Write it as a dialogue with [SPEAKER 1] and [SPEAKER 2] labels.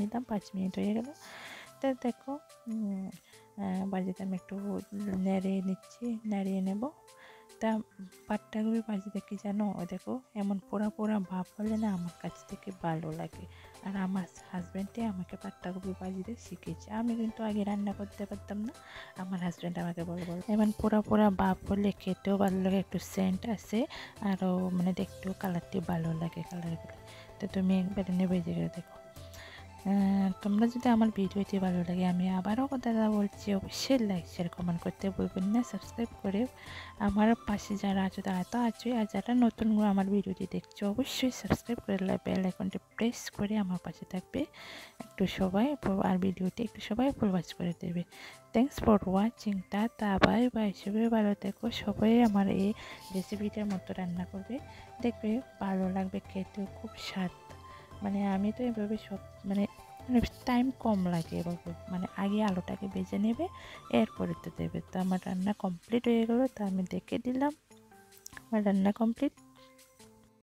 [SPEAKER 1] নিলাম, 5 মিনিট হয়ে গেল। তো দেখো ভাজিটা আমি একটু নেড়ে নিচ্ছি, নাড়িয়ে নেব। তা পাট্টাকপি ভাজিতে কি জানো, দেখো এমন পোড়া পোড়া ভাব হলে না আমার কাছ থেকে ভালো লাগে। আর আমার হাজব্যান্ডে আমাকে পাট্টাকপি ভাজিতে শিখেছে। আমি কিন্তু আগে রান্না করতে পারতাম না, আমার হাজব্যান্ড আমাকে বলে এমন পোড়া পোড়া ভাব হলে খেতেও ভালো লাগে, একটু সেন্ট আছে, আরও মানে দেখতেও কালারটি ভালো লাগে কালারগুলো। তো তুমি একবার এনে ভেজে গেলে দেখো। তোমরা যদি আমার ভিডিওটি ভালো লাগে, আমি আবারও কথাটা বলছি, অবশ্যই লাইক শেয়ার কমেন্ট করতে ভুলবেন না। সাবস্ক্রাইব করে আমার পাশে যারা আছো তারা তো আছোই, আর যারা নতুন আমার ভিডিওটি দেখছো অবশ্যই সাবস্ক্রাইব করে বেল আইকনটি প্রেস করে আমার পাশে থাকবে। একটু সবাই আর ভিডিওটি একটু সবাই ফুল ওয়াচ করে দেবে। Thanks for watching. Tata, bye bye. সবাই ভালো থেকো। সবাই আমার এই রেসিপিটার মতো রান্না করবে, দেখবে ভালো লাগবে, খেতেও খুব স্বাদ। মানে আমি তো এভাবে সব মানে টাইম কম লাগে এভাবে, মানে আগে আলুটাকে ভেজে নেবে, এরপরে তো দেবে। তো আমার রান্না কমপ্লিট হয়ে গেলো, তো আমি দেখে দিলাম আমার রান্না কমপ্লিট।